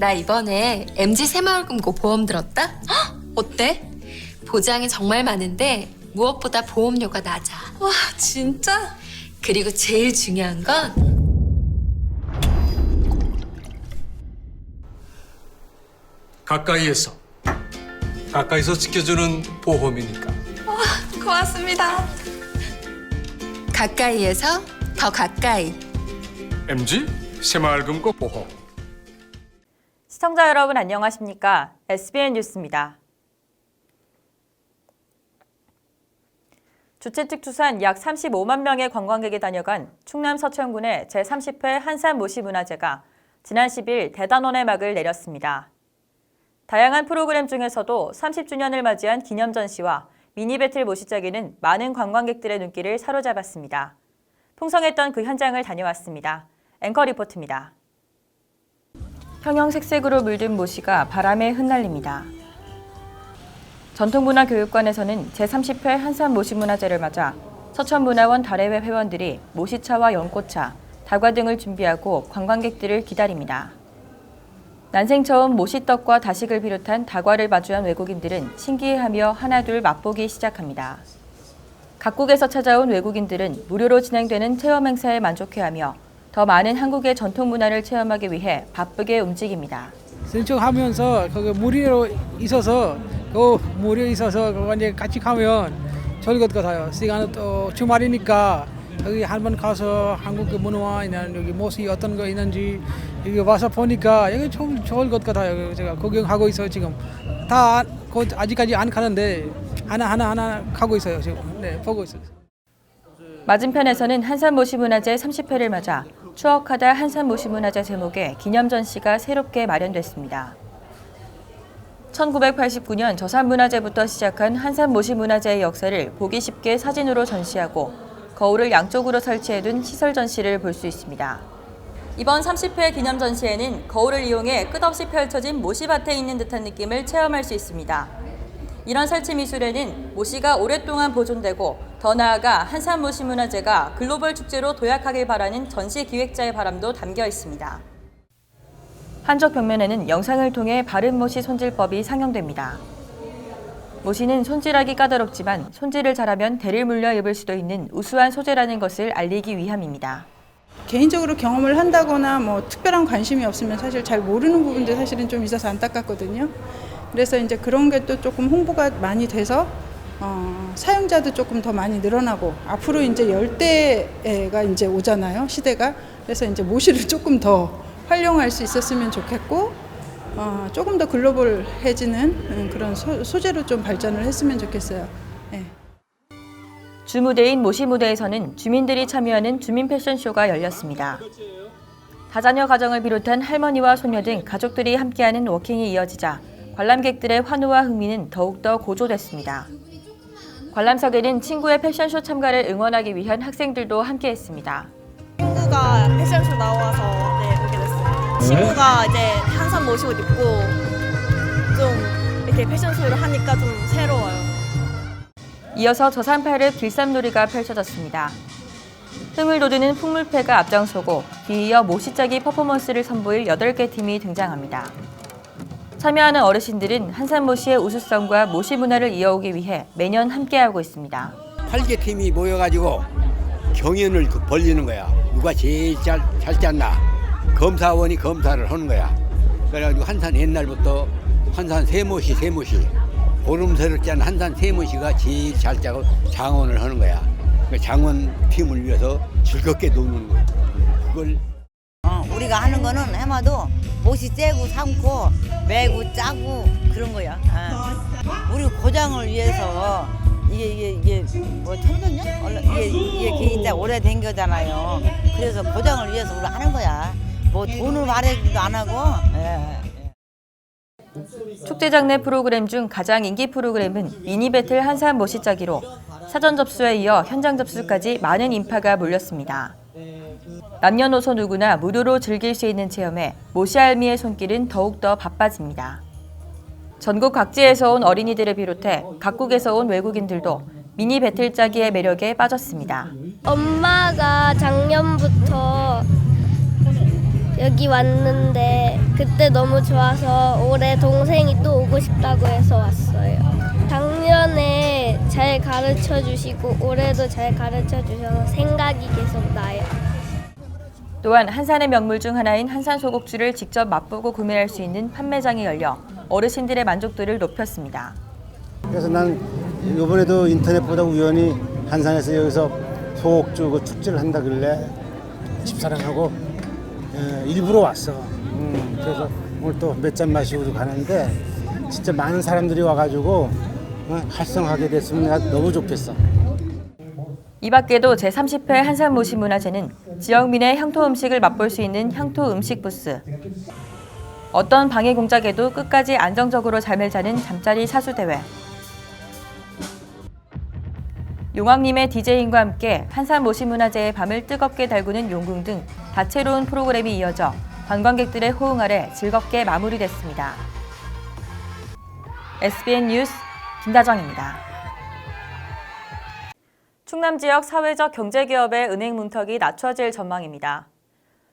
나 이번에 MG 새마을금고 보험 들었다? 헉, 어때? 보장이 정말 많은데 무엇보다 보험료가 낮아. 와, 진짜? 그리고 제일 중요한 건 가까이서 지켜주는 보험이니까. 고맙습니다. 가까이에서 더 가까이. MG 새마을금고 보험. 시청자 여러분 안녕하십니까? SBN 뉴스입니다. 주최 측 추산 약 35만 명의 관광객이 다녀간 충남 서천군의 제30회 한산모시문화제가 지난 10일 대단원의 막을 내렸습니다. 다양한 프로그램 중에서도 30주년을 맞이한 기념 전시와 미니 배틀 모시자기는 많은 관광객들의 눈길을 사로잡았습니다. 풍성했던 그 현장을 다녀왔습니다. 앵커 리포트입니다. 형형색색으로 물든 모시가 바람에 흩날립니다. 전통문화교육관에서는 제30회 한산모시문화제를 맞아 서천문화원 달해회 회원들이 모시차와 연꽃차, 다과 등을 준비하고 관광객들을 기다립니다. 난생 처음 모시떡과 다식을 비롯한 다과를 마주한 외국인들은 신기해하며 하나둘 맛보기 시작합니다. 각국에서 찾아온 외국인들은 무료로 진행되는 체험 행사에 만족해하며 더 많은 한국의 전통 문화를 체험하기 위해 바쁘게 움직입니다. 신청하면서 거기 무료로 있어서 그거 이제 같이 가면 좋을 것 같아요. 시간은 또 주말이니까 여기 한번 가서 한국 문화와 여기 모습이 어떤 거 있는지 여기 와서 보니까 여기 좀 좋을 것 같아요. 제가 구경하고 있어요 지금. 다 아직까지 안 가는데 하나 가고 있어요 지금. 네, 보고 있어요. 맞은편에서는 한산모시문화제 30회를 맞아 추억하다 한산모시문화제 제목의 기념 전시가 새롭게 마련됐습니다. 1989년 저산문화제부터 시작한 한산모시문화제의 역사를 보기 쉽게 사진으로 전시하고 거울을 양쪽으로 설치해둔 시설 전시를 볼 수 있습니다. 이번 30회 기념 전시에는 거울을 이용해 끝없이 펼쳐진 모시밭에 있는 듯한 느낌을 체험할 수 있습니다. 이런 설치 미술에는 모시가 오랫동안 보존되고 더 나아가 한산모시문화제가 글로벌 축제로 도약하길 바라는 전시 기획자의 바람도 담겨 있습니다. 한쪽 벽면에는 영상을 통해 바른 모시 손질법이 상영됩니다. 모시는 손질하기 까다롭지만 손질을 잘하면 대를 물려 입을 수도 있는 우수한 소재라는 것을 알리기 위함입니다. 개인적으로 경험을 한다거나 뭐 특별한 관심이 없으면 사실 잘 모르는 부분도 사실은 좀 있어서 안타깝거든요. 그래서 이제 그런 게 또 조금 홍보가 많이 돼서 사용자도 조금 더 많이 늘어나고 앞으로 이제 열대가 이제 오잖아요, 시대가. 그래서 이제 모시를 조금 더 활용할 수 있었으면 좋겠고 조금 더 글로벌해지는 그런 소재로 좀 발전을 했으면 좋겠어요. 네. 주무대인 모시무대에서는 주민들이 참여하는 주민 패션쇼가 열렸습니다. 다자녀 가정을 비롯한 할머니와 손녀 등 가족들이 함께하는 워킹이 이어지자 관람객들의 환호와 흥미는 더욱더 고조됐습니다. 관람석에는 친구의 패션쇼 참가를 응원하기 위한 학생들도 함께했습니다. 친구가 패션쇼 나와서 오게 됐어요. 친구가 이제 한산 모시옷 입고 좀 이렇게 패션쇼를 하니까 좀 새로워요. 이어서 저산파르 길쌈놀이가 펼쳐졌습니다. 흥을 돋우는 풍물패가 앞장서고 뒤이어 모시짜기 퍼포먼스를 선보일 8개 팀이 등장합니다. 참여하는 어르신들은 한산모시의 우수성과 모시 문화를 이어오기 위해 매년 함께하고 있습니다. 8개 팀이 모여가지고 경연을 벌리는 거야. 누가 제일 잘 짰나. 검사원이 검사를 하는 거야. 그래가지고 한산 옛날부터 한산 세모시 보름새를 짠 한산 세모시가 제일 잘 짜고 장원을 하는 거야. 장원 팀을 위해서 즐겁게 노는 거야. 그걸 우리가 하는 거는 해마도 못이 째고 삼고 매고 짜고 그런 거야. 우리 고장을 위해서 이게 뭐 천년이야? 이게 진짜 오래된 거잖아요. 그래서 고장을 위해서 우리 하는 거야. 뭐 돈을 말하기도 안 하고. 축제 장내 프로그램 중 가장 인기 프로그램은 미니 배틀 한산 모시짜기로 사전 접수에 이어 현장 접수까지 많은 인파가 몰렸습니다. 남녀노소 누구나 무료로 즐길 수 있는 체험에 모시알미의 손길은 더욱더 바빠집니다. 전국 각지에서 온 어린이들을 비롯해 각국에서 온 외국인들도 미니 배틀 짜기의 매력에 빠졌습니다. 엄마가 작년부터 여기 왔는데 그때 너무 좋아서 올해 동생이 또 오고 싶다고 해서 왔어요. 작년에 잘 가르쳐 주시고 올해도 잘 가르쳐 주셔서 생각이 계속 나요. 또한 한산의 명물 중 하나인 한산 소곡주를 직접 맛보고 구매할 수 있는 판매장이 열려 어르신들의 만족도를 높였습니다. 그래서 난 이번에도 인터넷 보다 우연히 한산에서 여기서 소곡주 그 축제를 한다길래 집사람하고 일부러 왔어. 그래서 오늘 또 몇 잔 마시고 가는데 진짜 많은 사람들이 와가지고 활성하게 됐으면 내가 너무 좋겠어. 이 밖에도 제30회 한산모시문화제는 지역민의 향토 음식을 맛볼 수 있는 향토 음식 부스, 어떤 방해 공작에도 끝까지 안정적으로 잠을 자는 잠자리 사수대회, 용왕님의 디제잉과 함께 한산모시문화제의 밤을 뜨겁게 달구는 용궁 등 다채로운 프로그램이 이어져 관광객들의 호응 아래 즐겁게 마무리됐습니다. SBN 뉴스 김다정입니다. 충남 지역 사회적 경제기업의 은행 문턱이 낮춰질 전망입니다.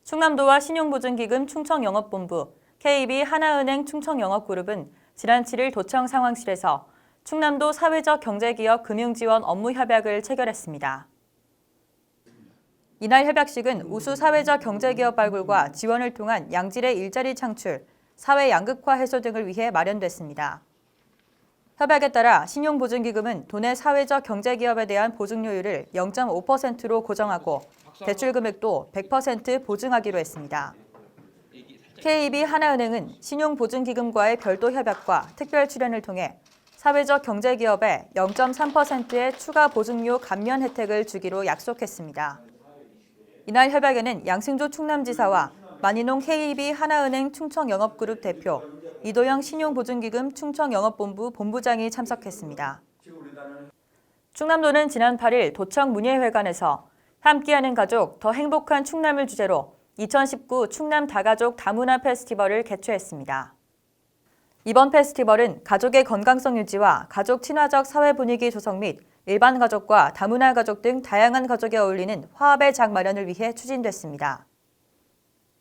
충남도와 신용보증기금 충청영업본부, KB 하나은행 충청영업그룹은 지난 7일 도청 상황실에서 충남도 사회적 경제기업 금융지원 업무 협약을 체결했습니다. 이날 협약식은 우수 사회적 경제기업 발굴과 지원을 통한 양질의 일자리 창출, 사회 양극화 해소 등을 위해 마련됐습니다. 협약에 따라 신용보증기금은 도내 사회적 경제기업에 대한 보증료율을 0.5%로 고정하고 대출 금액도 100% 보증하기로 했습니다. KB 하나은행은 신용보증기금과의 별도 협약과 특별 출연을 통해 사회적 경제기업에 0.3%의 추가 보증료 감면 혜택을 주기로 약속했습니다. 이날 협약에는 양승조 충남지사와 만인홍 KB 하나은행 충청영업그룹 대표, 이도영 신용보증기금 충청영업본부 본부장이 참석했습니다. 충남도는 지난 8일 도청 문예회관에서 함께하는 가족, 더 행복한 충남을 주제로 2019 충남 다가족 다문화 페스티벌을 개최했습니다. 이번 페스티벌은 가족의 건강성 유지와 가족 친화적 사회 분위기 조성 및 일반 가족과 다문화 가족 등 다양한 가족에 어울리는 화합의 장 마련을 위해 추진됐습니다.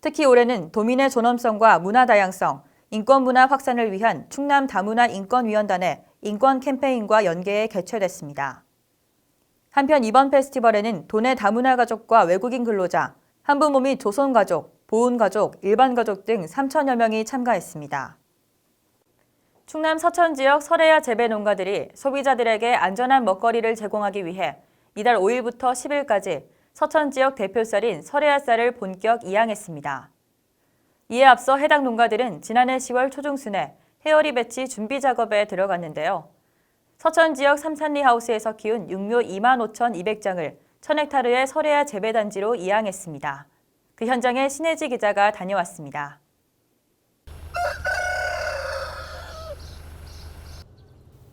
특히 올해는 도민의 존엄성과 문화 다양성, 인권 문화 확산을 위한 충남 다문화 인권위원단의 인권 캠페인과 연계해 개최됐습니다. 한편 이번 페스티벌에는 도내 다문화 가족과 외국인 근로자, 한부모 및 조손 가족, 보훈 가족, 일반 가족 등 3천여 명이 참가했습니다. 충남 서천 지역 설해야 재배 농가들이 소비자들에게 안전한 먹거리를 제공하기 위해 이달 5일부터 10일까지 서천 지역 대표쌀인 설해야 쌀을 본격 이양했습니다. 이에 앞서 해당 농가들은 지난해 10월 초중순에 헤어리 배치 준비 작업에 들어갔는데요. 서천 지역 삼산리 하우스에서 키운 육묘 25,200장을 1000헥타르의 설해야 재배단지로 이양했습니다. 그 현장에 신혜지 기자가 다녀왔습니다.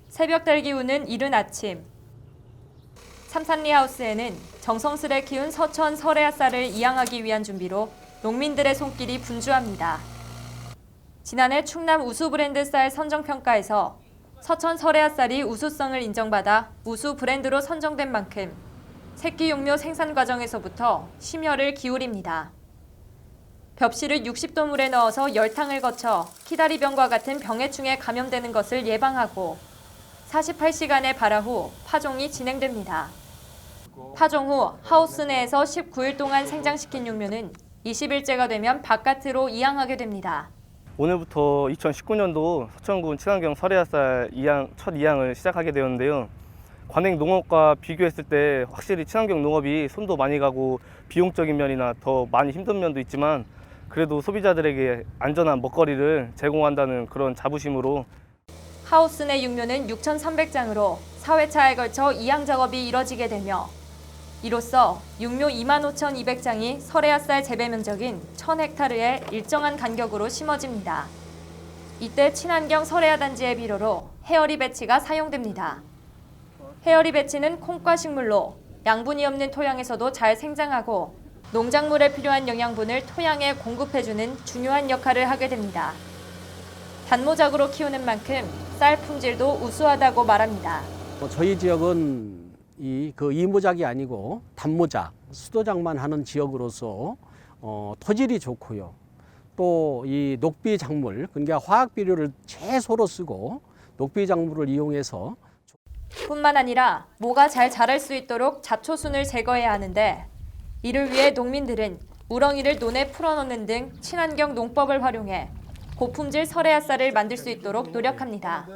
새벽 달 기우는 이른 아침. 삼산리 하우스에는 정성스레 키운 서천 설해야 쌀을 이양하기 위한 준비로 농민들의 손길이 분주합니다. 지난해 충남 우수 브랜드 쌀 선정평가에서 서천 설해야 쌀이 우수성을 인정받아 우수 브랜드로 선정된 만큼 새끼 육묘 생산 과정에서부터 심혈을 기울입니다. 벽실을 60도 물에 넣어서 열탕을 거쳐 키다리병과 같은 병해충에 감염되는 것을 예방하고 48시간의 발화 후 파종이 진행됩니다. 파종 후 하우스 내에서 19일 동안 생장시킨 육묘는 20일째가 되면 바깥으로 이양하게 됩니다. 오늘부터 2019년도 서천군 친환경 설해야쌀 첫 이양을 시작하게 되었는데요. 관행 농업과 비교했을 때 확실히 친환경 농업이 손도 많이 가고 비용적인 면이나 더 많이 힘든 면도 있지만 그래도 소비자들에게 안전한 먹거리를 제공한다는 그런 자부심으로 하우스 내 육묘는 6,300장으로 4회차에 걸쳐 이양 작업이 이뤄지게 되며 이로써 육묘 25,200장이 설해야 쌀 재배 면적인 1000헥타르에 일정한 간격으로 심어집니다. 이때 친환경 설해야 단지의 비료로 헤어리 배치가 사용됩니다. 헤어리 배치는 콩과 식물로 양분이 없는 토양에서도 잘 생장하고 농작물에 필요한 영양분을 토양에 공급해주는 중요한 역할을 하게 됩니다. 단모작으로 키우는 만큼 쌀 품질도 우수하다고 말합니다. 저희 지역은 이모작이 아니고 단모작, 수도작만 하는 지역으로서 토질이 좋고요. 또 이 녹비 작물, 그러니까 화학 비료를 최소로 쓰고 녹비 작물을 이용해서 뿐만 아니라 모가 잘 자랄 수 있도록 잡초순을 제거해야 하는데 이를 위해 농민들은 우렁이를 논에 풀어넣는 등 친환경 농법을 활용해 고품질 설해앗쌀을 만들 수 있도록 노력합니다.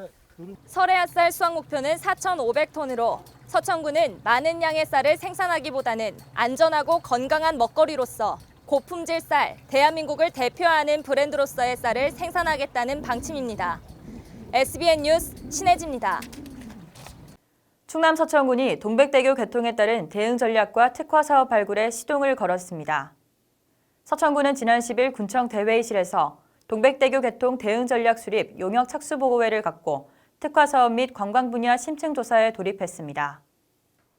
설해앗쌀 수확 목표는 4,500톤으로 서천군은 많은 양의 쌀을 생산하기보다는 안전하고 건강한 먹거리로서 고품질 쌀, 대한민국을 대표하는 브랜드로서의 쌀을 생산하겠다는 방침입니다. SBN 뉴스 신혜지입니다. 충남 서천군이 동백대교 개통에 따른 대응 전략과 특화 사업 발굴에 시동을 걸었습니다. 서천군은 지난 10일 군청 대회의실에서 동백대교 개통 대응 전략 수립 용역 착수 보고회를 갖고 특화 사업 및 관광 분야 심층 조사에 돌입했습니다.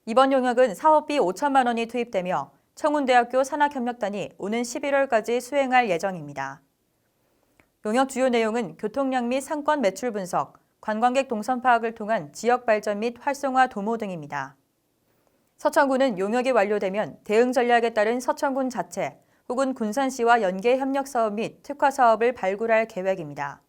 이번 용역은 사업비 5천만 원이 투입되며 청운대학교 산학협력단이 오는 11월까지 수행할 예정입니다. 용역 주요 내용은 교통량 및 상권 매출 분석, 관광객 동선 파악을 통한 지역 발전 및 활성화 도모 등입니다. 서천군은 용역이 완료되면 대응 전략에 따른 서천군 자체 혹은 군산시와 연계 협력 사업 및 특화 사업을 발굴할 계획입니다.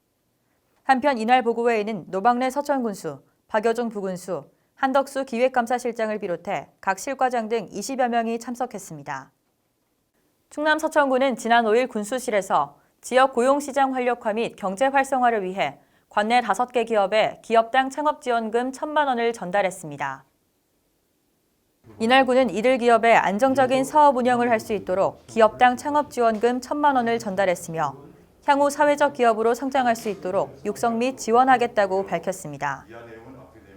한편 이날 보고회에는 노박래 서천군수, 박여종 부군수, 한덕수 기획감사실장을 비롯해 각 실과장 등 20여 명이 참석했습니다. 충남 서천군은 지난 5일 군수실에서 지역 고용시장 활력화 및 경제 활성화를 위해 관내 5개 기업에 기업당 창업지원금 1,000만 원을 전달했습니다. 이날 군은 이들 기업에 안정적인 사업 운영을 할 수 있도록 기업당 창업지원금 1,000만 원을 전달했으며 향후 사회적 기업으로 성장할 수 있도록 육성 및 지원하겠다고 밝혔습니다.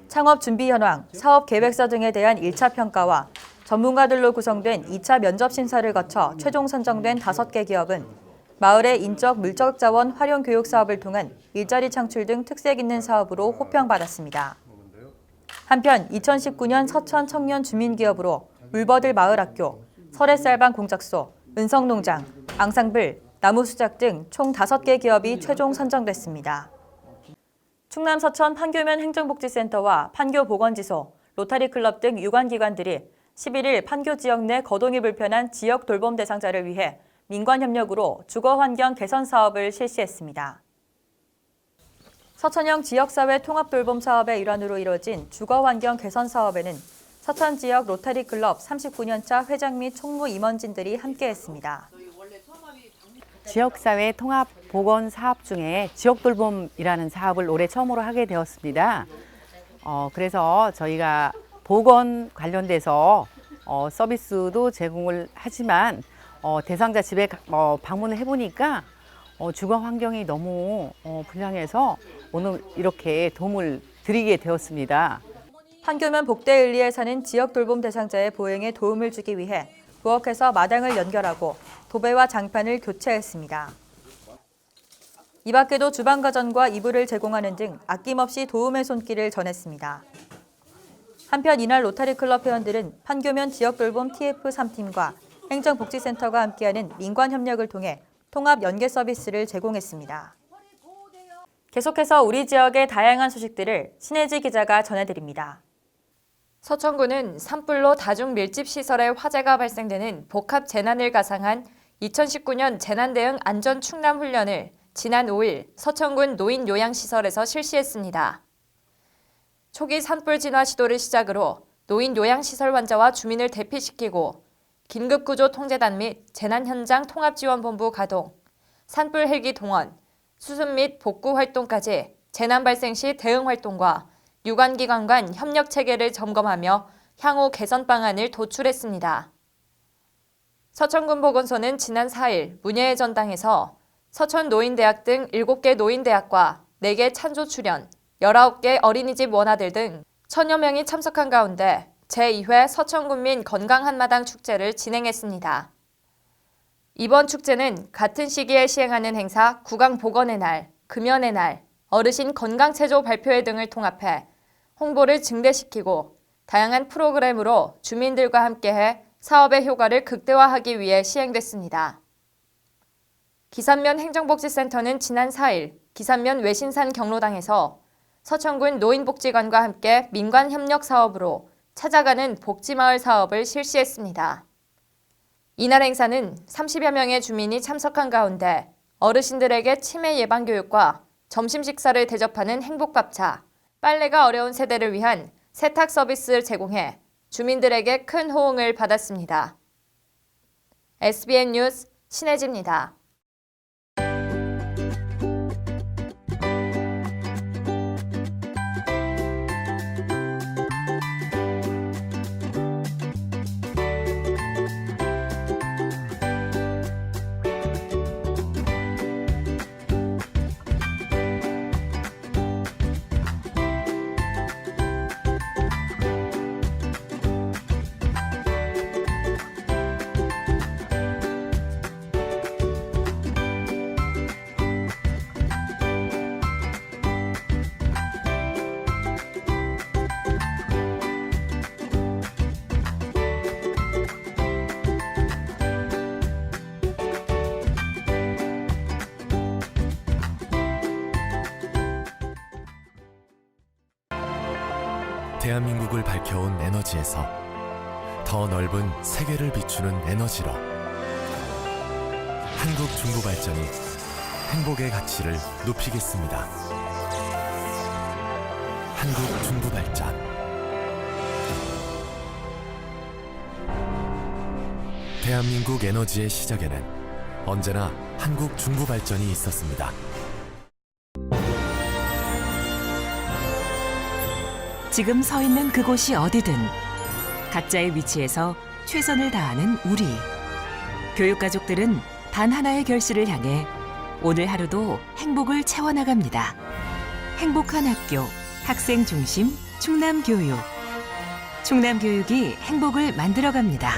창업 준비 현황, 사업 계획서 등에 대한 1차 평가와 전문가들로 구성된 2차 면접 심사를 거쳐 최종 선정된 5개 기업은 마을의 인적, 물적 자원 활용 교육 사업을 통한 일자리 창출 등 특색 있는 사업으로 호평받았습니다. 한편 2019년 서천 청년 주민기업으로 물버들 마을학교, 설해쌀방 공작소, 은성농장, 앙상블, 나무수작 등 총 5개 기업이 최종 선정됐습니다. 충남 서천 판교면 행정복지센터와 판교보건지소, 로타리클럽 등 유관기관들이 11일 판교 지역 내 거동이 불편한 지역 돌봄 대상자를 위해 민관협력으로 주거환경 개선 사업을 실시했습니다. 서천형 지역사회 통합돌봄 사업의 일환으로 이뤄진 주거환경 개선 사업에는 서천 지역 로타리클럽 39년차 회장 및 총무 임원진들이 함께했습니다. 지역사회 통합 보건 사업 중에 지역돌봄이라는 사업을 올해 처음으로 하게 되었습니다. 그래서 저희가 보건 관련돼서 서비스도 제공을 하지만 대상자 집에 방문을 해보니까 주거 환경이 너무 불량해서 오늘 이렇게 도움을 드리게 되었습니다. 판교면 복대을리에 사는 지역 돌봄 대상자의 보행에 도움을 주기 위해 부엌에서 마당을 연결하고 도배와 장판을 교체했습니다. 이 밖에도 주방 가전과 이불을 제공하는 등 아낌없이 도움의 손길을 전했습니다. 한편 이날 로타리클럽 회원들은 판교면 지역돌봄 TF3팀과 행정복지센터가 함께하는 민관협력을 통해 통합 연계 서비스를 제공했습니다. 계속해서 우리 지역의 다양한 소식들을 신혜지 기자가 전해드립니다. 서천군은 산불로 다중 밀집 시설에 화재가 발생되는 복합 재난을 가상한 2019년 재난대응 안전 충남 훈련을 지난 5일 서천군 노인 요양시설에서 실시했습니다. 초기 산불 진화 시도를 시작으로 노인 요양시설 환자와 주민을 대피시키고 긴급구조 통제단 및 재난현장 통합지원본부 가동, 산불 헬기 동원, 수습 및 복구 활동까지 재난 발생 시 대응 활동과 유관기관 간 협력 체계를 점검하며 향후 개선 방안을 도출했습니다. 서천군 보건소는 지난 4일 문예의 전당에서 서천 노인대학 등 7개 노인대학과 4개 찬조 출연, 19개 어린이집 원아들 등 1,000여 명이 참석한 가운데 제2회 서천군민 건강 한마당 축제를 진행했습니다. 이번 축제는 같은 시기에 시행하는 행사 구강보건의 날, 금연의 날, 어르신 건강체조 발표회 등을 통합해 홍보를 증대시키고 다양한 프로그램으로 주민들과 함께해 사업의 효과를 극대화하기 위해 시행됐습니다. 기산면 행정복지센터는 지난 4일 기산면 외신산 경로당에서 서천군 노인복지관과 함께 민관협력 사업으로 찾아가는 복지마을 사업을 실시했습니다. 이날 행사는 30여 명의 주민이 참석한 가운데 어르신들에게 치매 예방 교육과 점심 식사를 대접하는 행복밥차, 빨래가 어려운 세대를 위한 세탁 서비스를 제공해 주민들에게 큰 호응을 받았습니다. SBN 뉴스 신혜지입니다. 대한민국을 밝혀온 에너지에서 더 넓은 세계를 비추는 에너지로 한국중부발전이 행복의 가치를 높이겠습니다. 한국중부발전. 대한민국 에너지의 시작에는 언제나 한국중부발전이 있었습니다. 지금 서 있는 그곳이 어디든 각자의 위치에서 최선을 다하는 우리. 교육가족들은 단 하나의 결실을 향해 오늘 하루도 행복을 채워나갑니다. 행복한 학교, 학생 중심 충남교육. 충남교육이 행복을 만들어갑니다.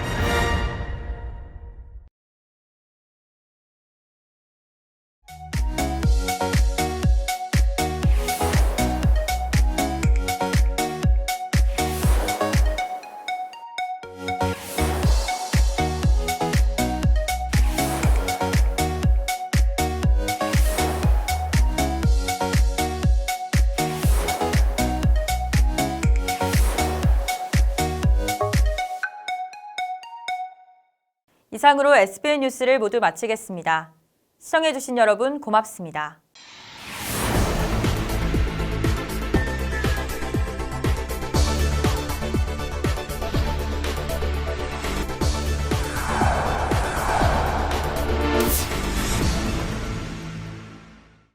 이상으로 SBN 뉴스를 모두 마치겠습니다. 시청해주신 여러분 고맙습니다.